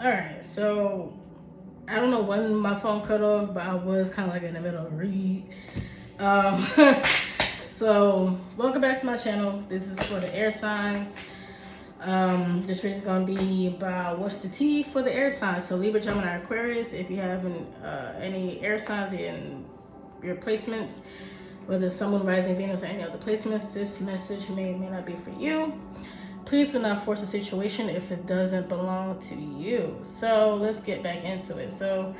All right, so I don't know when my phone cut off, but I was kind of like in the middle of a read. Um, so welcome back to my channel. This is for the air signs. This video is going to be about what's the tea for the air signs. So Libra, Gemini, Aquarius. If you have any air signs in your placements, whether it's Sun, Moon, Rising, Venus, or any other placements, this message may or may not be for you. Please do not force a situation if it doesn't belong to you. So let's get back into it. So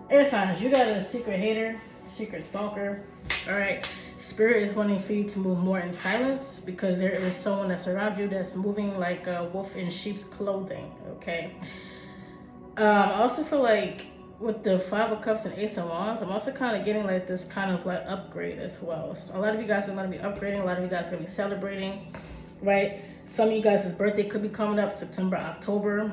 air signs, you got a secret hater, secret stalker. All right, spirit is wanting for you to move more in silence because there is someone that's around you that's moving like a wolf in sheep's clothing. Okay. I also feel like with the Five of Cups and Ace of Wands, I'm also kind of getting like this kind of like upgrade as well. So a lot of you guys are going to be upgrading. A lot of you guys are going to be celebrating, right? Some of you guys' birthday could be coming up September, October.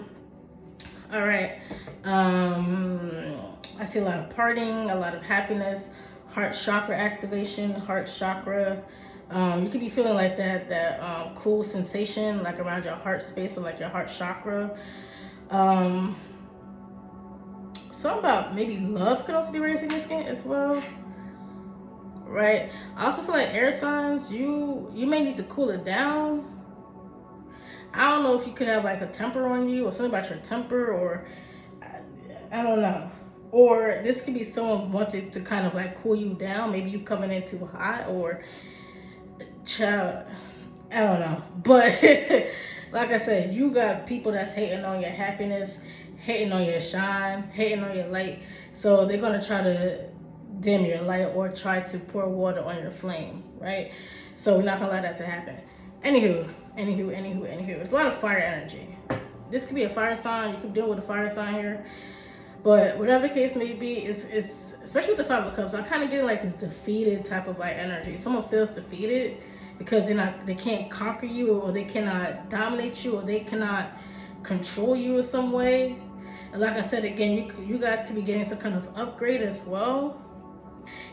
All right. I see a lot of partying, a lot of happiness, heart chakra activation, heart chakra. You could be feeling like that cool sensation like around your heart space or like your heart chakra. Something about maybe love could also be very significant as well. Right. I also feel like air signs, you may need to cool it down. I don't know if you could have like a temper on you or something about your temper, or I don't know. Or this could be someone wanting to kind of like cool you down. Maybe you coming in too hot, or child, I don't know. But like I said, you got people that's hating on your happiness, hating on your shine, hating on your light. So they're going to try to dim your light or try to pour water on your flame, right? So we're not going to allow that to happen. Anywho, there's a lot of fire energy. This could be a fire sign. You could deal with a fire sign here. But whatever the case may be, it's especially with the Five of Cups, I'm kind of getting like this defeated type of like energy. Someone feels defeated because they can't conquer you, or they cannot dominate you, or they cannot control you in some way. And like I said again, you guys could be getting some kind of upgrade as well.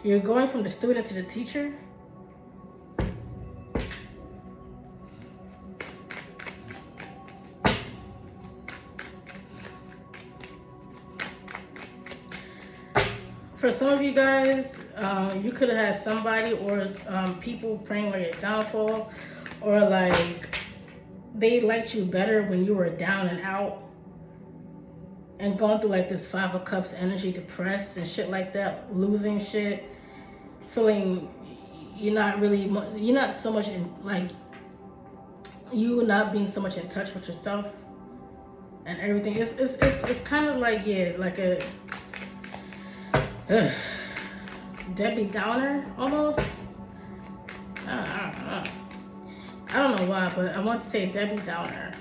You're going from the student to the teacher. For some of you guys, you could have had somebody or people praying on your downfall, or like they liked you better when you were down and out and going through like this Five of Cups energy, depressed and shit like that, losing shit, feeling you're not so much in like you not being so much in touch with yourself and everything. It's kind of like, yeah, like a Debbie Downer almost. I don't know why, but I want to say Debbie Downer.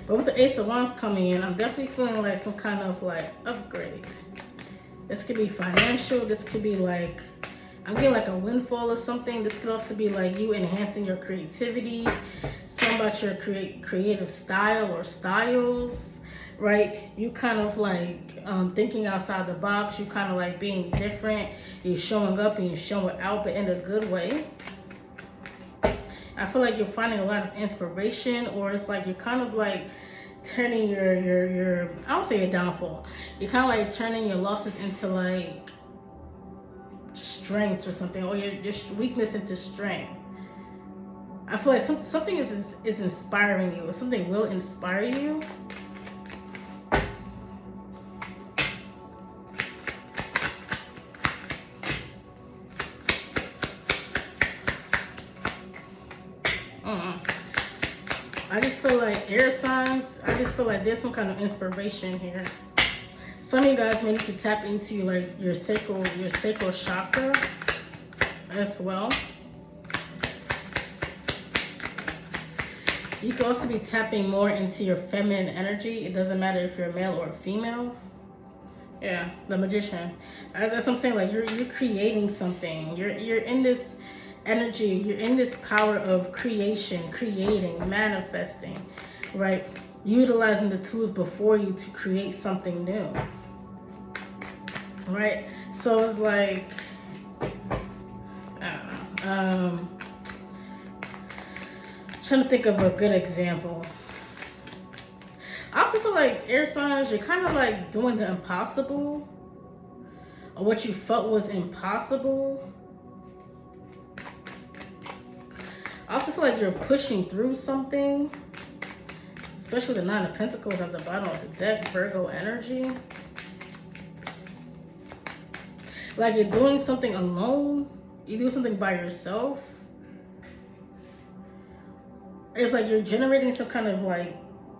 But with the Ace of Wands coming in, I'm definitely feeling like some kind of like upgrade. This could be financial. This could be like, I'm getting like a windfall or something. This could also be like you enhancing your creativity. Something about your creative style or styles. Right, you kind of like thinking outside the box. You kind of like being different. You're showing up and you're showing out, but in a good way. I feel like you're finding a lot of inspiration, or it's like you're kind of like turning your I don't say your downfall. You're kind of like turning your losses into like strength or something, or your weakness into strength. I feel like something is inspiring you, or something will inspire you. I just feel like air signs, I just feel like there's some kind of inspiration here. Some of you guys may need to tap into like your sacral chakra as well. You can also be tapping more into your feminine energy. It doesn't matter if you're a male or a female. Yeah, the Magician. That's what I'm saying. Like you're creating something. You're in this energy. You're in this power of creation, creating, manifesting, right? Utilizing the tools before you to create something new, right? So it's like, I don't know. trying to think of a good example. I also feel like air signs, you're kind of like doing the impossible, or what you felt was impossible. I also feel like you're pushing through something, especially the Nine of Pentacles at the bottom of the deck, Virgo energy. Like you're doing something alone, you do something by yourself. It's like you're generating some kind of like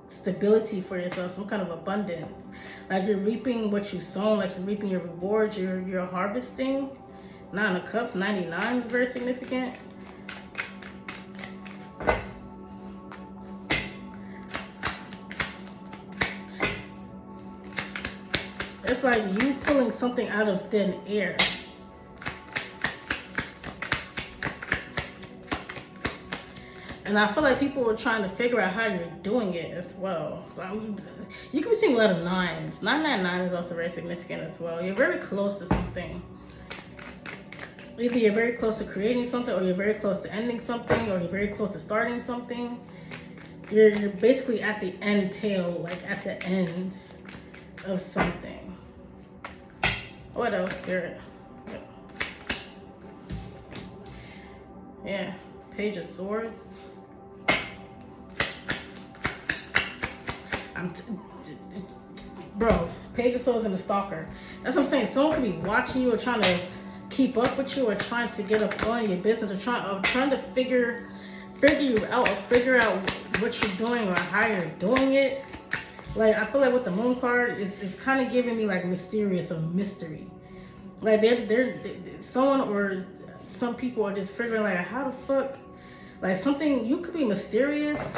stability for yourself, some kind of abundance. Like you're reaping what you sown, like you're reaping your rewards, you're harvesting. Nine of Cups, 99 is very significant. It's like you pulling something out of thin air. And I feel like people were trying to figure out how you're doing it as well. You can be seeing a lot of nines. 999 is also very significant as well. You're very close to something. Either you're very close to creating something, or you're very close to ending something, or you're very close to starting something. You're basically at the end tail, like at the end of something. What else, Spirit? Yeah, Page of Swords. Bro, Page of Swords and the Stalker. That's what I'm saying. Someone could be watching you or trying to keep up with you, or trying to get up on your business, or trying to figure you out, or figure out what you're doing or how you're doing it. Like I feel like with the Moon card is kind of giving me like mysterious or mystery. Like they're someone or some people are just figuring like how the fuck, like something, you could be mysterious.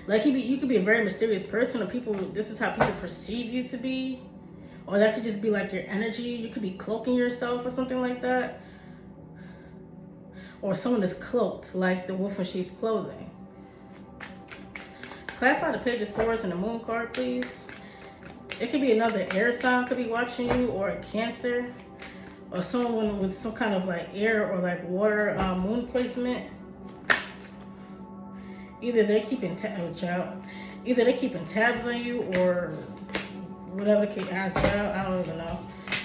Like you could be a very mysterious person, or people, this is how people perceive you to be. Or that could just be like your energy. You could be cloaking yourself or something like that. Or someone is cloaked, like the wolf in sheep's clothing. Clarify the Page of Swords and the Moon card, please. It could be another air sign could be watching you, or a Cancer. Or someone with some kind of like air or like water moon placement. Either they're keeping tabs on you, or whatever the case. I don't even know.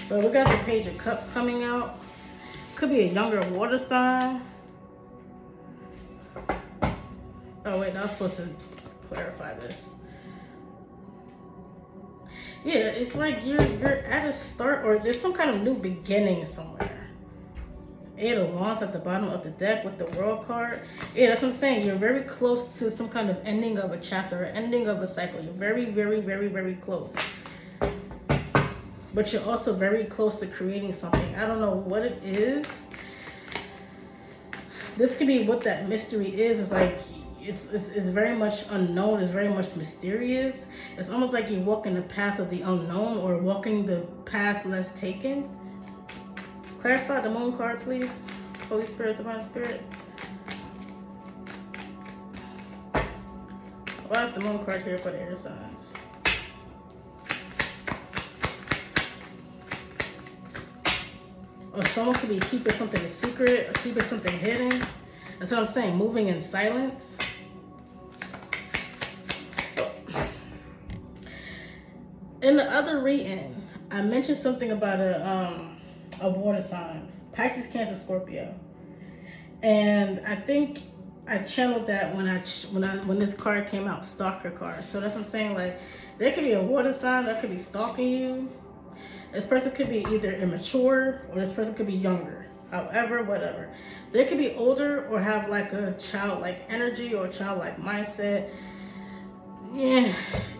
But we got the Page of Cups coming out. Could be a younger water sign. Oh wait, I was supposed to clarify this. Yeah, it's like you're at a start, or there's some kind of new beginning somewhere. Eight of Wands at the bottom of the deck with the World card. Yeah, that's what I'm saying. You're very close to some kind of ending of a chapter, or ending of a cycle. You're very, very, very, very close. But you're also very close to creating something. I don't know what it is. This could be what that mystery is. It's like, it's very much unknown. It's very much mysterious. It's almost like you're walking the path of the unknown, or walking the path less taken. Clarify the Moon card, please. Holy Spirit, Divine Spirit. Why is the Moon card here for the air signs? Or someone could be keeping something a secret, or keeping something hidden. That's what I'm saying, moving in silence. In the other reading, I mentioned something about a water sign, Pisces, Cancer, Scorpio, and I think I channeled that when this card came out, Stalker card. So that's what I'm saying. Like there could be a water sign that could be stalking you. This person could be either immature, or this person could be younger. However, whatever, they could be older, or have like a childlike energy, or a childlike mindset. Yeah,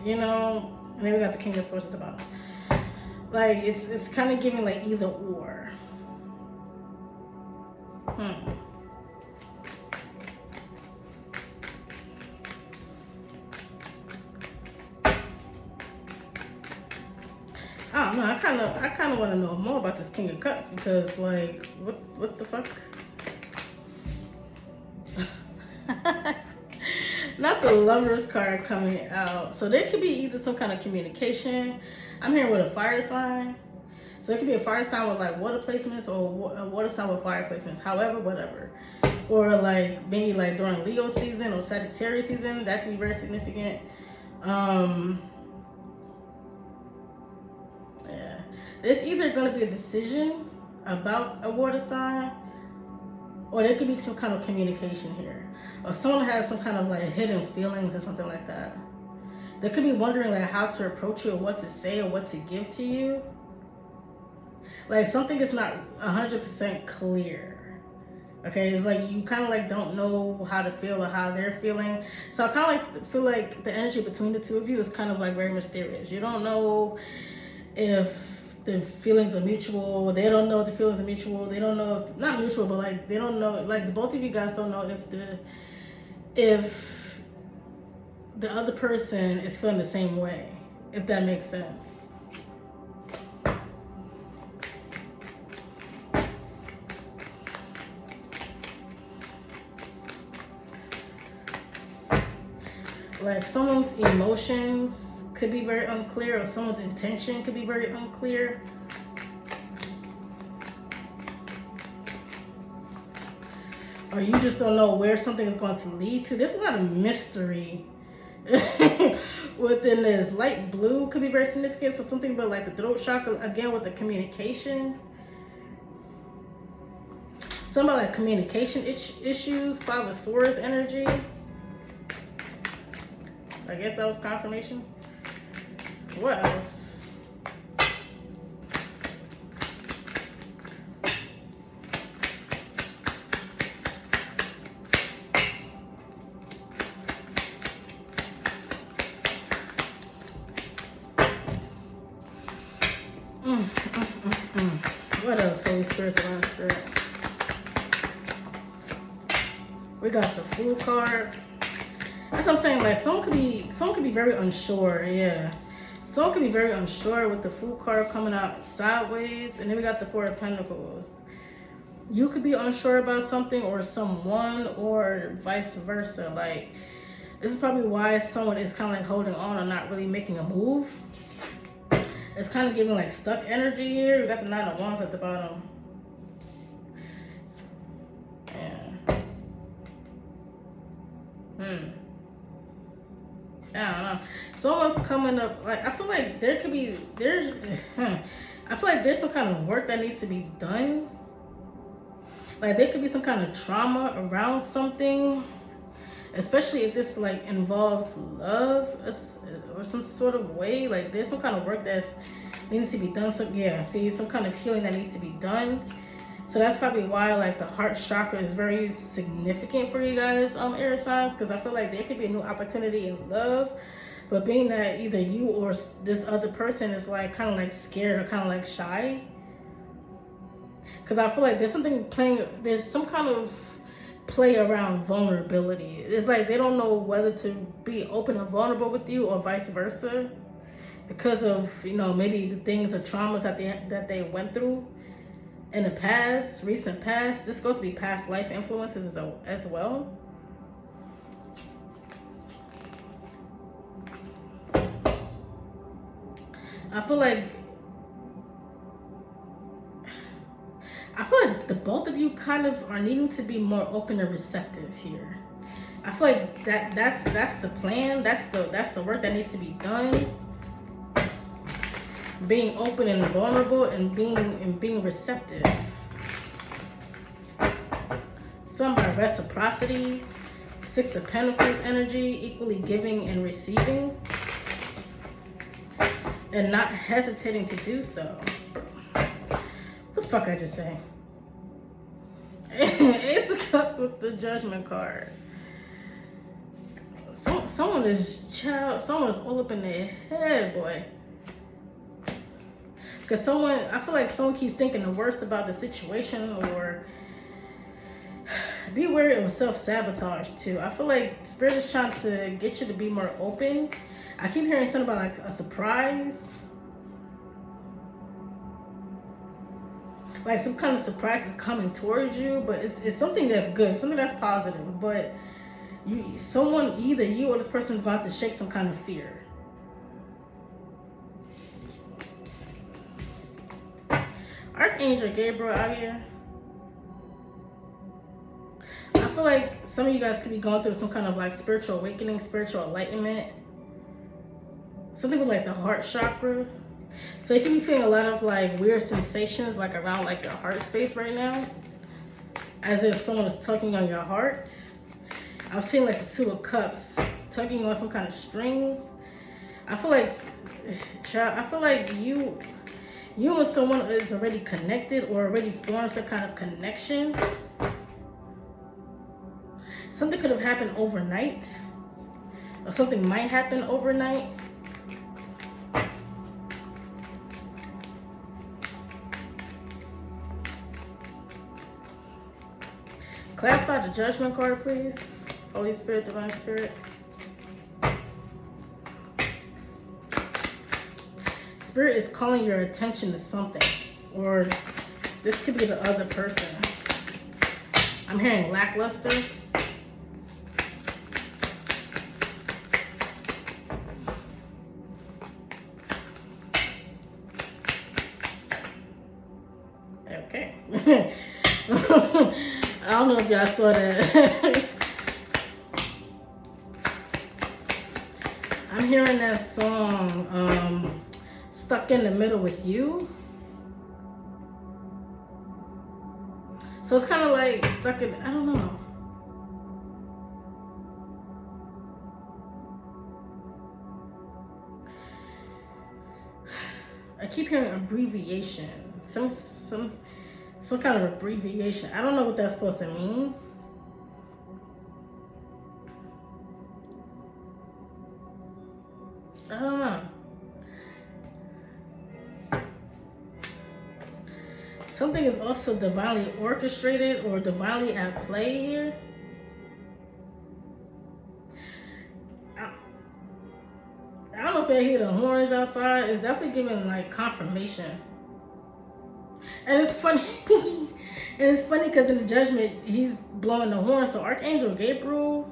you know. And then we got the King of Swords at the bottom. Like it's kind of giving like either or. I don't know. I kind of want to know more about this King of Cups, because like what the fuck? Not the Lovers card coming out. So there could be either some kind of communication. I'm here with a fire sign. So it could be a fire sign with like water placements, or a water sign with fire placements. However, whatever. or like maybe like during Leo season or Sagittarius season. That can be very significant. Yeah, it's either going to be a decision about a water sign, or there could be some kind of communication here, or someone has some kind of like hidden feelings or something like that. They could be wondering like how to approach you, or what to say, or what to give to you. Like something is not 100% clear. Okay, it's like you kind of like don't know how to feel or how they're feeling. So I kind of like feel like the energy between the two of you is kind of like very mysterious. You don't know if the feelings are mutual. They don't know if the feelings are mutual. They don't know if, not mutual, but like they don't know, like the both of you guys don't know if the other person is feeling the same way, if that makes sense. Like someone's emotions could be very unclear, or someone's intention could be very unclear. Or you just don't know where something is going to lead to. There's a lot of mystery within this. Light blue could be very significant. So something about like the throat chakra, again with the communication. Some about like communication issues. Five of Swords energy. I guess that was confirmation. What else? What else, Holy Spirit, Divine Spirit? We got the Fool card. That's what I'm saying. Like someone could be very unsure. Yeah, someone could be very unsure with the Fool card coming out sideways, and then we got the Four of Pentacles. You could be unsure about something or someone, or vice versa. Like this is probably why someone is kind of like holding on or not really making a move. It's kind of giving like stuck energy here. We got the Nine of Wands at the bottom. Yeah. I don't know. Someone's coming up. Like I feel like there could be I feel like there's some kind of work that needs to be done. Like there could be some kind of trauma around something, especially if this like involves love or some sort of way. Like there's some kind of work that's needs to be done. So yeah, see, some kind of healing that needs to be done. So that's probably why like the heart chakra is very significant for you guys, air signs, because I feel like there could be a new opportunity in love, but being that either you or this other person is like kind of like scared or kind of like shy, because I feel like there's something playing, there's some kind of play around vulnerability. It's like they don't know whether to be open and vulnerable with you or vice versa, because of, you know, maybe the things or traumas that they went through in the past, recent past. This goes to be past life influences as well. I feel like the both of you kind of are needing to be more open and receptive here. I feel like that's the plan. That's the work that needs to be done. Being open and vulnerable and being receptive. Some by reciprocity. Six of Pentacles energy, equally giving and receiving, and not hesitating to do so. What the fuck I just say? Ace of Cups with the Judgment card. Someone is all up in their head, boy. Because I feel like someone keeps thinking the worst about the situation, or be wary of self-sabotage too. I feel like Spirit is trying to get you to be more open. I keep hearing something about like a surprise. Like some kind of surprise is coming towards you, but it's something that's good, something that's positive. But either you or this person is about to shake some kind of fear. Archangel Gabriel out here. I feel like some of you guys could be going through some kind of like spiritual awakening, spiritual enlightenment. Something with like the heart chakra. So you can be feeling a lot of like weird sensations like around like your heart space right now. As if someone is tugging on your heart. I'm seeing like the 2 of Cups tugging on some kind of strings. I feel like, you and someone is already connected or already formed some kind of connection. Something could have happened overnight, or something might happen overnight. Clarify the Judgment card, please. Holy Spirit, Divine Spirit. Spirit is calling your attention to something, or this could be the other person. I'm hearing lackluster. Okay. I don't know if y'all saw that. I'm hearing that song, Stuck in the Middle with You. So it's kind of like stuck in, I don't know. I keep hearing abbreviation. Some kind of abbreviation. I don't know what that's supposed to mean. I don't know. Something is also divinely orchestrated or divinely at play here. I don't know if I hear the horns outside. It's definitely giving like confirmation. And it's funny. And it's funny because in the Judgment, he's blowing the horn. So Archangel Gabriel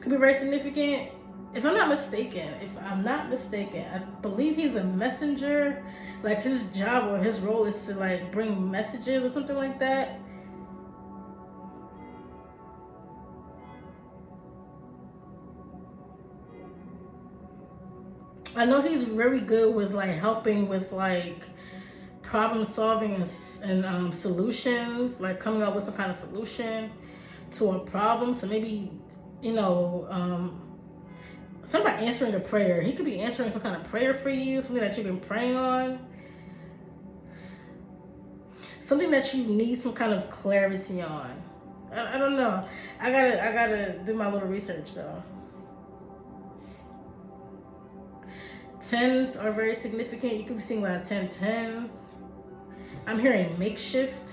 could be very significant. If I'm not mistaken, I believe he's a messenger. Like his job or his role is to like bring messages or something like that. I know he's very good with like helping with like problem solving and solutions, like coming up with some kind of solution to a problem. So maybe, you know, somebody answering a prayer. He could be answering some kind of prayer for you, something that you've been praying on. Something that you need some kind of clarity on. I don't know. I gotta do my little research though. 10s are very significant. You could be seeing a lot of 10-10s. I'm hearing makeshift.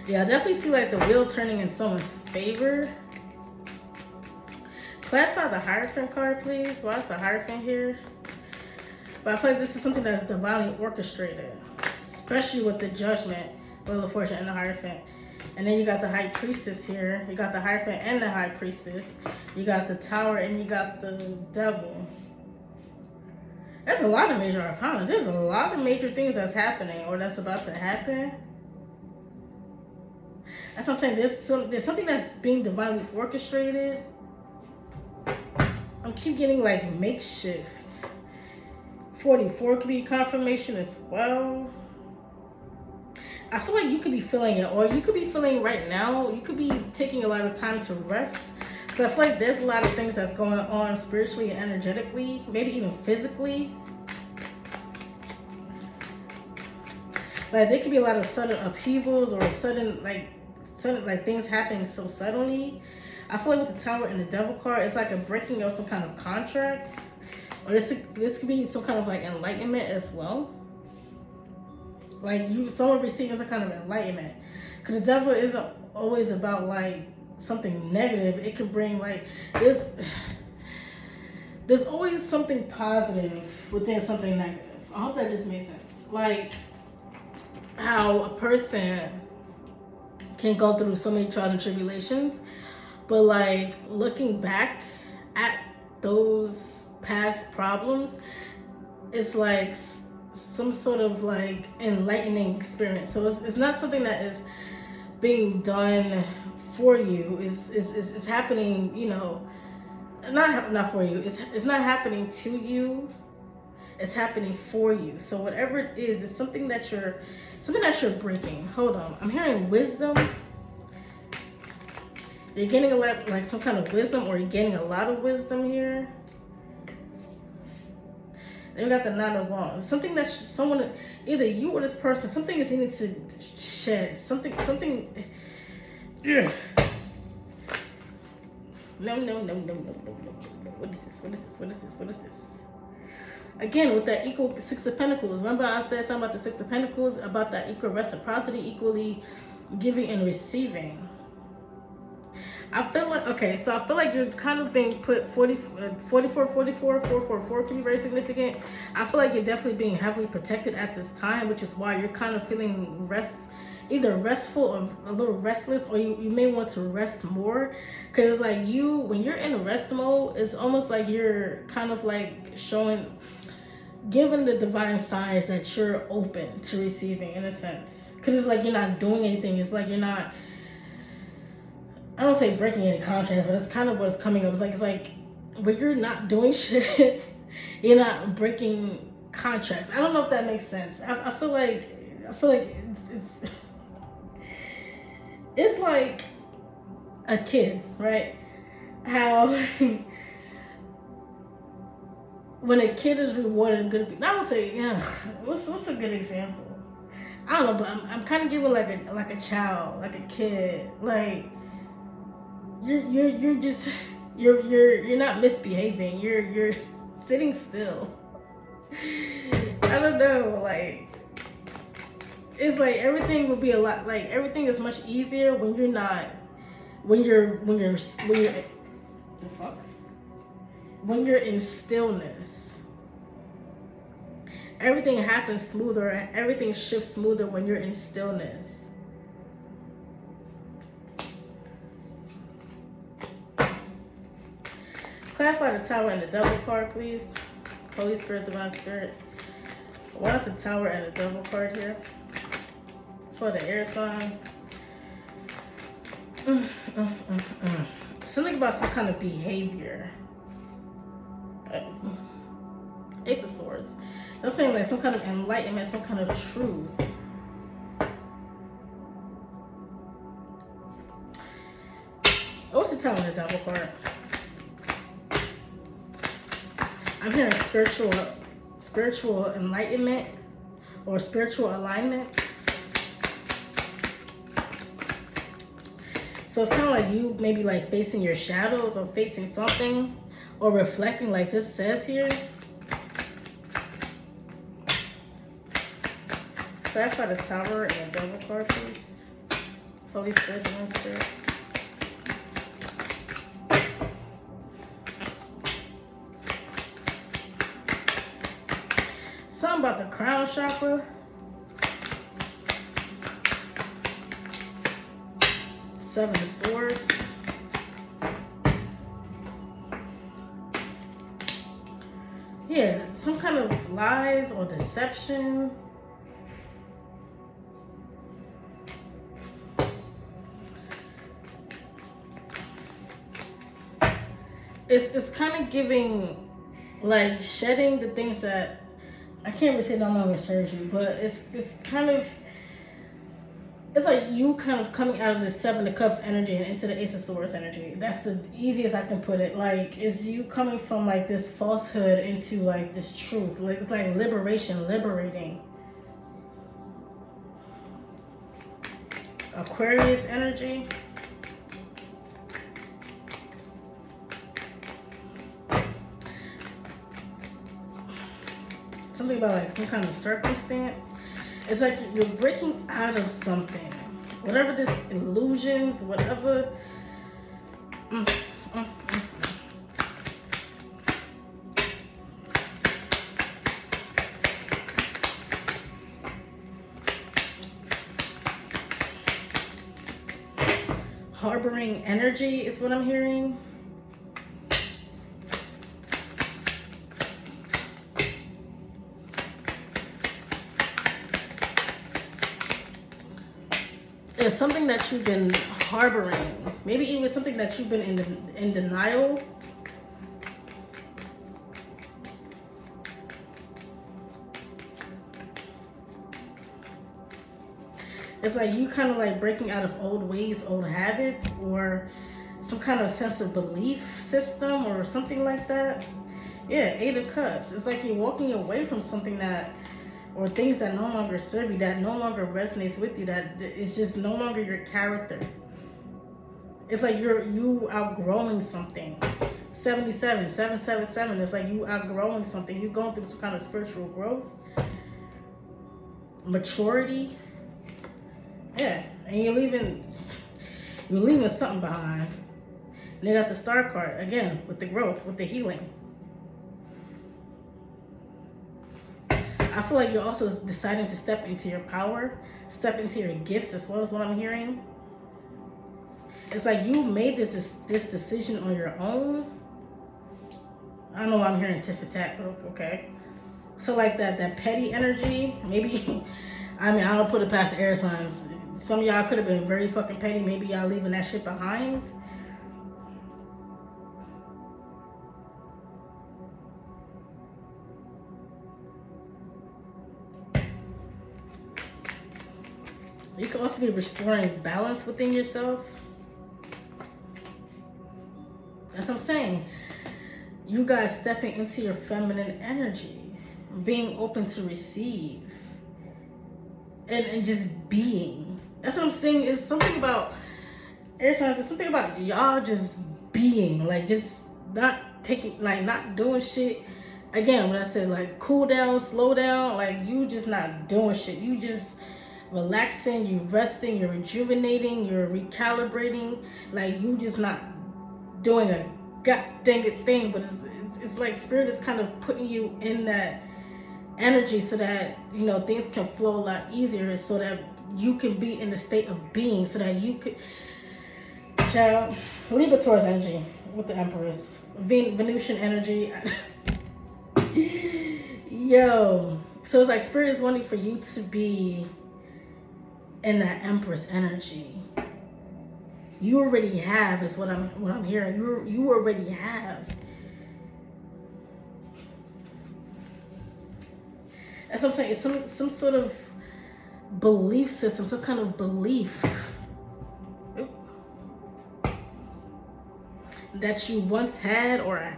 Yeah, I definitely see like the wheel turning in someone's favor. Clarify the Hierophant card, please. Why is the Hierophant here? But I feel like this is something that's divinely orchestrated, especially with the Judgment, Wheel of Fortune, and the Hierophant. And then you got the High Priestess here. You got the Hierophant and the High Priestess. You got the Tower and you got the Devil. That's a lot of major arcana. There's a lot of major things that's happening or that's about to happen. That's what I'm saying. There's something that's being divinely orchestrated. I keep getting like makeshift. 44 could be confirmation as well. I feel like you could be feeling it, or you could be feeling right now. You could be taking a lot of time to rest. So I feel like there's a lot of things that's going on spiritually and energetically, maybe even physically. Like there could be a lot of sudden upheavals or sudden things happening so suddenly. I feel like with the Tower and the Devil card, it's like a breaking of some kind of contract. Or this could be some kind of like enlightenment as well. Like someone receiving some kind of enlightenment. Because the Devil isn't always about like something negative. It can bring like there's always something positive within something negative. I hope that just makes sense. Like how a person can go through so many trials and tribulations, but like looking back at those past problems, it's like some sort of like enlightening experience. So it's not something that is being done for you. It's happening, you know, not for you. It's not happening to you. It's happening for you. So whatever it is, it's something that you're breaking. Hold on, I'm hearing wisdom. You're getting a lot, like some kind of wisdom, or you're getting a lot of wisdom here. Then we got the Nine of Wands. Something that someone, either you or this person, something is needing to shed. Something. Ugh. No. What is this? Again, with that equal Six of Pentacles. Remember I said something about the Six of Pentacles, about that equal reciprocity, equally giving and receiving. I feel like, okay, so I feel like you're kind of being put 444 can be very significant. I feel like you're definitely being heavily protected at this time, which is why you're kind of feeling either restful or a little restless, or you may want to rest more. Because like when you're in rest mode, it's almost like you're kind of like giving the divine signs that you're open to receiving, in a sense. Because it's like you're not doing anything. It's like you're not, I don't say breaking any contracts, but it's kind of what's coming up. It's like when you're not doing shit, you're not breaking contracts. I don't know if that makes sense. I feel like it's like a kid, right? How when a kid is rewarded good, I would say, yeah. What's a good example? I don't know, but I'm kind of giving like a child, like a kid, like. You're just you're not misbehaving. You're sitting still. I don't know, like it's like everything would be a lot, like everything is much easier when you're not when you're the fuck? When you're in stillness. Everything happens smoother, everything shifts smoother when you're in stillness. Clarify the Tower and the Devil card, please. Holy Spirit, Divine Spirit. Why is the Tower and the Devil card here? For the air signs. Something about some kind of behavior. Ace of Swords. I'm saying like some kind of enlightenment, some kind of truth. What's the Tower and the Devil card? I'm hearing spiritual enlightenment or spiritual alignment. So it's kind of like you maybe like facing your shadows or facing something or reflecting, like this says here. Clarify the Tower and the Devil card, please. Holy Spirit, Divine Spirit. Something about the crown chakra. Seven of Swords. Yeah, some kind of lies or deception. It's kind of giving, like, shedding the things that I can't really say no longer serves you, but it's kind of, it's like you kind of coming out of the Seven of Cups energy and into the Ace of Swords energy. That's the easiest I can put it. Like, is you coming from like this falsehood into like this truth. Like, it's like liberation, liberating. Aquarius energy. Something about like some kind of circumstance. It's like you're breaking out of something. Whatever this illusions, whatever. Harboring energy is what I'm hearing. It's something that you've been harboring. Maybe even something that you've been in denial. It's like you kind of like breaking out of old ways, old habits, or some kind of sense of belief system or something like that. Yeah, 8 of Cups. It's like you're walking away from something that, or things that no longer serve you, that no longer resonates with you, that is just no longer your character. It's like you outgrowing something. 77, 777. It's like you outgrowing something. You're going through some kind of spiritual growth, maturity. Yeah, and you're leaving something behind. And they got the Star card again with the growth, with the healing. I feel like you're also deciding to step into your power, step into your gifts as well, as what I'm hearing. It's like you made this decision on your own. I don't know why I'm hearing tit for tat, but okay. So like that petty energy, maybe. I mean, I don't put it past air signs. Some of y'all could have been very fucking petty. Maybe y'all leaving that shit behind. You can also be restoring balance within yourself. That's what I'm saying. You guys stepping into your feminine energy, being open to receive, and just being. That's what I'm saying. It's something about air signs. It's something about y'all just being, like just not taking, like not doing shit. Again, when I said like cool down, slow down, like you just not doing shit. You just relaxing, you resting, you're rejuvenating, you're recalibrating. Like you just not doing a god dang it thing, but it's like spirit is kind of putting you in that energy so that, you know, things can flow a lot easier, so that you can be in the state of being, so that you could, child, Libra Taurus energy with the Empress, Venusian energy. Yo, so it's like spirit is wanting for you to be in that Empress energy. You already have, is what I'm hearing. You already have. That's what I'm saying. It's some sort of belief system, some kind of belief that you once had or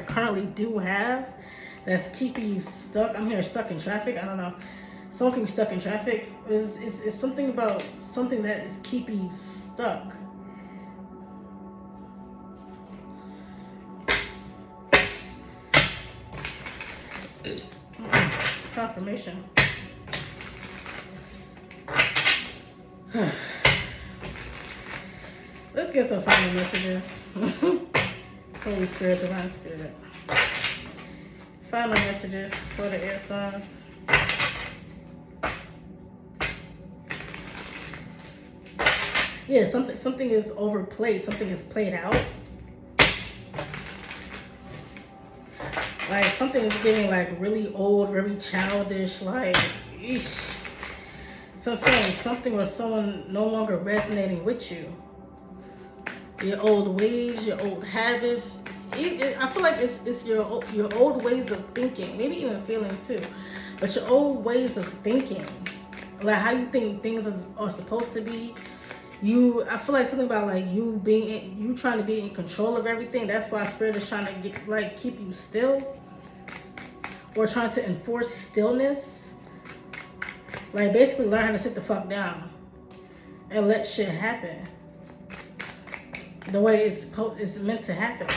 currently do have, that's keeping you stuck. I'm hearing stuck in traffic. I don't know. Someone can be stuck in traffic. It's something about something that is keeping you stuck. Confirmation. Let's get some final messages. Holy Spirit, Divine Spirit. Final messages for the air signs. Yeah, something is overplayed. Something is played out. Like something is getting like really old, very childish. Like, eesh. So I'm saying something or someone no longer resonating with you. Your old ways, your old habits. I feel like it's your old ways of thinking, maybe even feeling too, but your old ways of thinking, like how you think things are supposed to be. I feel like something about like you trying to be in control of everything. That's why spirit is trying to get like keep you still, or trying to enforce stillness. Like basically learn how to sit the fuck down and let shit happen the way it's meant to happen.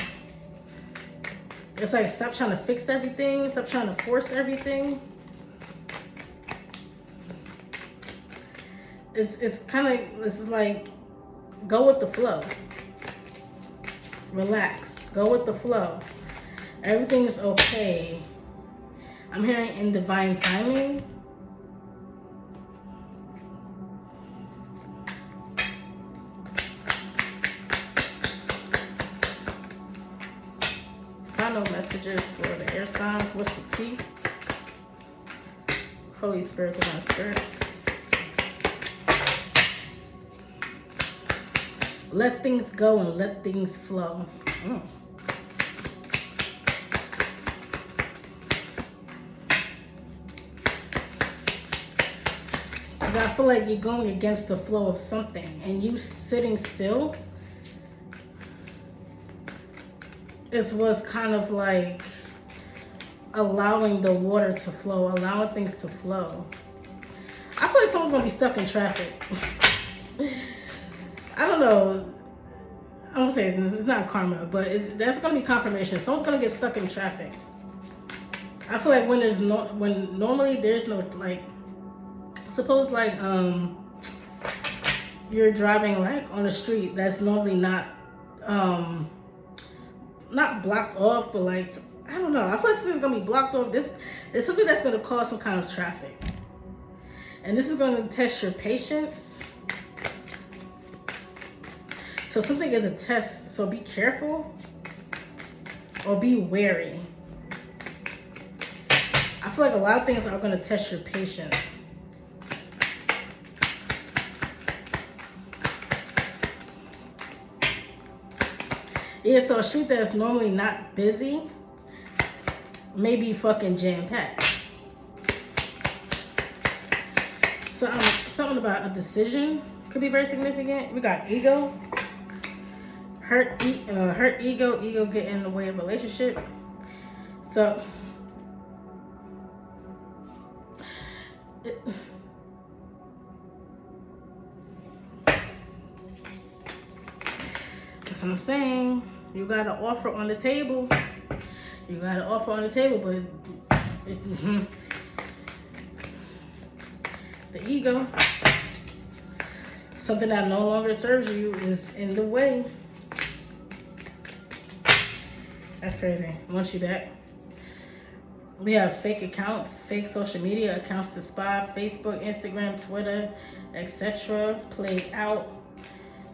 It's like stop trying to fix everything, stop trying to force everything. It's kind of, this is like, go with the flow. Relax, go with the flow. Everything is okay. I'm hearing in divine timing. Final messages for the air signs. What's the T? Holy Spirit, Divine Spirit. let things go and let things flow. I feel like you're going against the flow of something, and you sitting still was kind of like allowing the water to flow, allowing things to flow. I feel like someone's gonna be stuck in traffic. I don't know. I won't say it's not karma, but that's gonna be confirmation. Someone's gonna get stuck in traffic. I feel like when normally there's no, like, suppose like you're driving like on a street that's normally not blocked off, but like, I don't know, I feel like something's gonna be blocked off. There's something that's gonna cause some kind of traffic, and this is gonna test your patience. So something is a test, so be careful or be wary. I feel like a lot of things are gonna test your patience. Yeah, so a street that's normally not busy may be fucking jam-packed. Something about a decision could be very significant. We got ego, hurt ego get in the way of relationship. So that's what I'm saying. You got an offer on the table. You got an offer on the table, but the ego, something that no longer serves you, is in the way. That's crazy. Once you back. We have fake accounts, fake social media accounts to spy, Facebook, Instagram, Twitter, etc. Played out.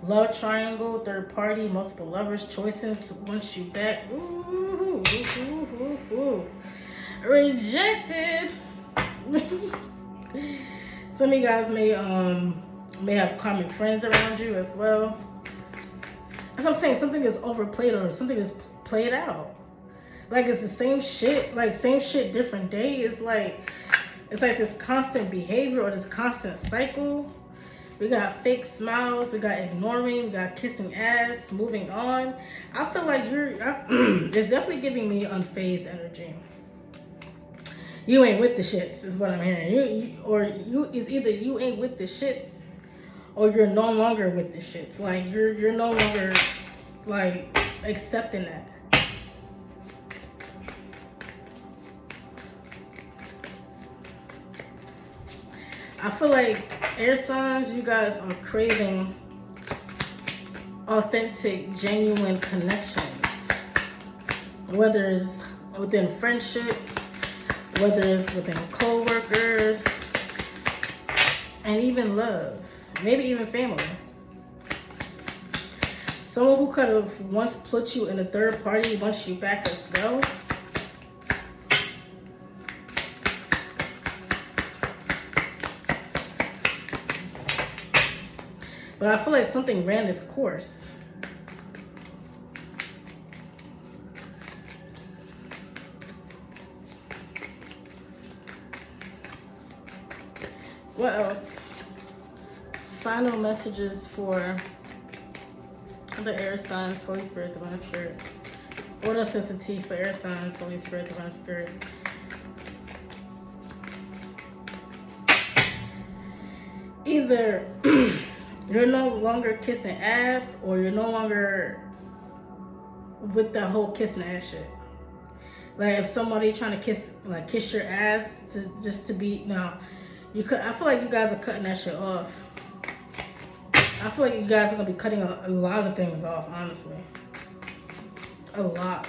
Love triangle, third party, multiple lovers, choices, once you back. Ooh, ooh, ooh, ooh. Rejected. Some of you guys may have karmic friends around you as well. That's what I'm saying. Something is overplayed or something is played out. Like it's the same shit, different day. It's like this constant behavior or this constant cycle. We got fake smiles, we got ignoring, we got kissing ass, moving on. I feel like it's definitely giving me unfazed energy. You ain't with the shits, is what I'm hearing. It's either you ain't with the shits, or you're no longer with the shits. Like you're no longer like accepting that. I feel like air signs, you guys are craving authentic, genuine connections. Whether it's within friendships, whether it's within co-workers, and even love, maybe even family. Someone who could have once put you in a third party wants you back as well. But I feel like something ran its course. What else? Final messages for the air signs, Holy Spirit, Divine Spirit. What else is the tea for air signs, Holy Spirit, Divine Spirit? Either you're no longer kissing ass, or you're no longer with the whole kissing ass shit. Like if somebody trying to kiss your ass to be, no, I feel like you guys are cutting that shit off. I feel like you guys are gonna be cutting a lot of things off, honestly. A lot.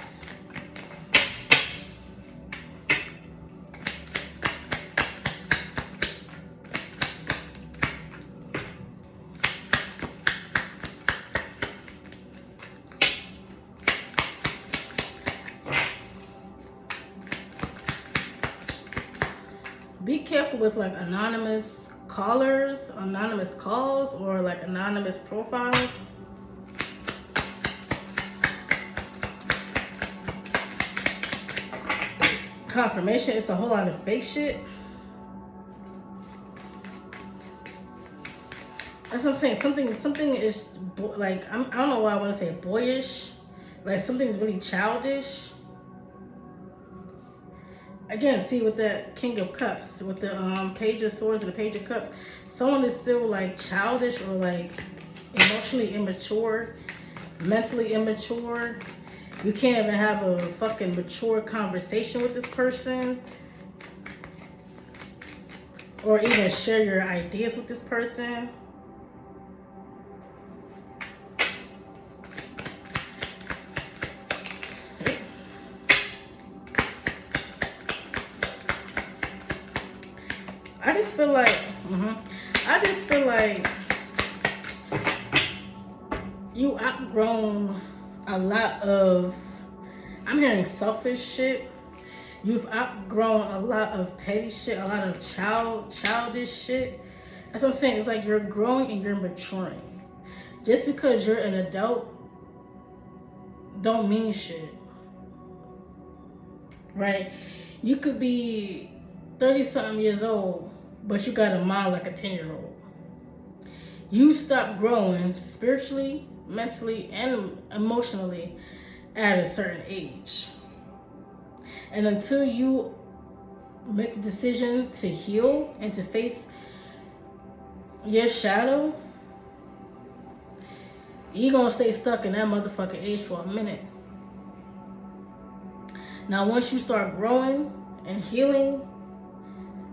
Be careful with like anonymous callers, anonymous calls, or like anonymous profiles. confirmation. It's a whole lot of fake shit. That's what I'm saying. Something is like, I don't know why I want to say boyish. Like something's really childish. Again, see with the King of Cups, with the Page of Swords and the Page of Cups, someone is still like childish or like emotionally immature, mentally immature. You can't even have a fucking mature conversation with this person, or even share your ideas with this person. I just feel like you outgrown a lot of, I'm hearing selfish shit. You've outgrown a lot of petty shit, a lot of childish shit. That's what I'm saying. It's like you're growing and you're maturing. Just because you're an adult don't mean shit. Right? You could be 30-something years old, but you got a mind like a 10-year-old. You stop growing spiritually, mentally, and emotionally at a certain age. And until you make the decision to heal and to face your shadow, you're gonna stay stuck in that motherfucking age for a minute. Now, once you start growing and healing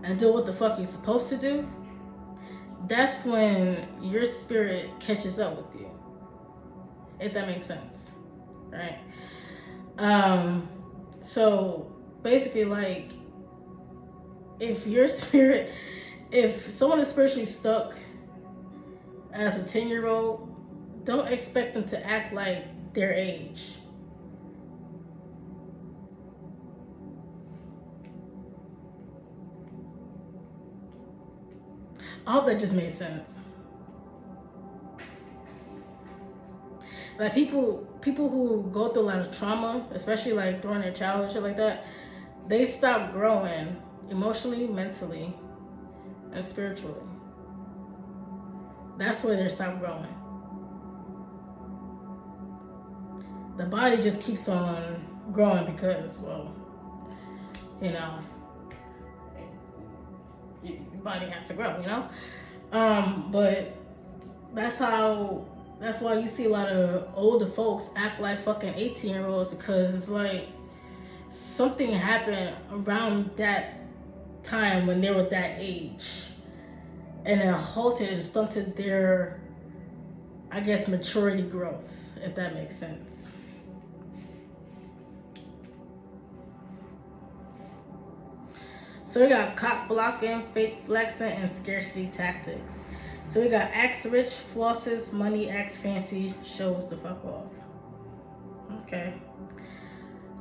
and do what the fuck you're supposed to do, that's when your spirit catches up with you. If that makes sense, right? So basically, like, if someone is spiritually stuck as a 10-year-old, don't expect them to act like their age. I hope that just made sense. Like people who go through a lot of trauma, especially like during their childhood, shit like that, they stop growing emotionally, mentally, and spiritually. That's where they stop growing. The body just keeps on growing because, well, you know, your body has to grow, you know? But that's why you see a lot of older folks act like fucking 18-year-olds, because it's like something happened around that time when they were that age, and it halted and stunted their, I guess, maturity growth, if that makes sense. So we got cock blocking, fake flexing, and scarcity tactics. So we got acts rich, flosses, money, acts fancy, shows the fuck off. Okay.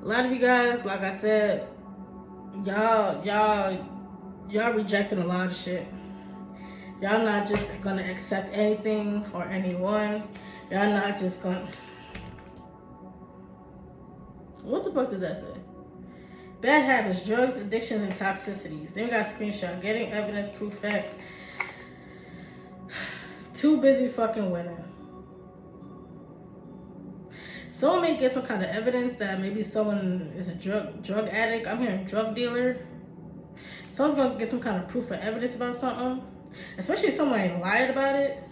A lot of you guys, like I said, y'all rejecting a lot of shit. Y'all not just gonna accept anything or anyone. Y'all not just gonna... What the fuck does that say? Bad habits, drugs, addictions, and toxicities. Then we got screenshot. Getting evidence, proof, facts. Too busy fucking winning. Someone may get some kind of evidence that maybe someone is a drug addict. I'm hearing drug dealer. Someone's gonna get some kind of proof or evidence about something. Especially if somebody lied about it.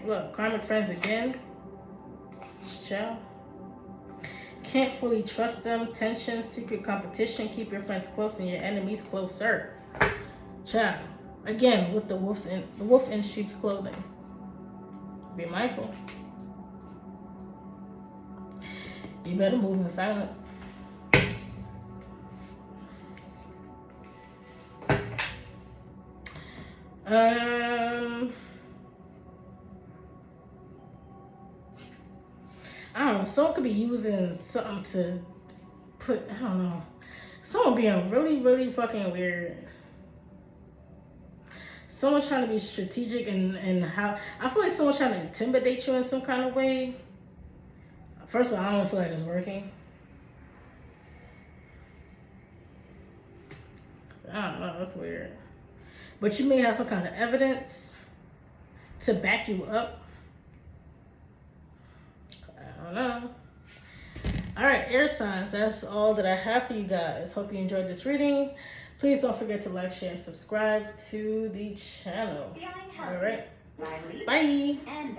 Look, karmic friends again. Ciao. Can't fully trust them. Tension, secret competition. Keep your friends close and your enemies closer. Ciao. Again, with the wolf in sheep's clothing. Be mindful. You better move in silence. I don't know. Someone could be using something to put, I don't know. Someone being really, really fucking weird. Someone's trying to be strategic and how, I feel like someone's trying to intimidate you in some kind of way. First of all, I don't feel like it's working. I don't know, that's weird. But you may have some kind of evidence to back you up. I don't know. All right, air signs, that's all that I have for you guys. Hope you enjoyed this reading. Please don't forget to like, share, and subscribe to the channel. All right, bye. And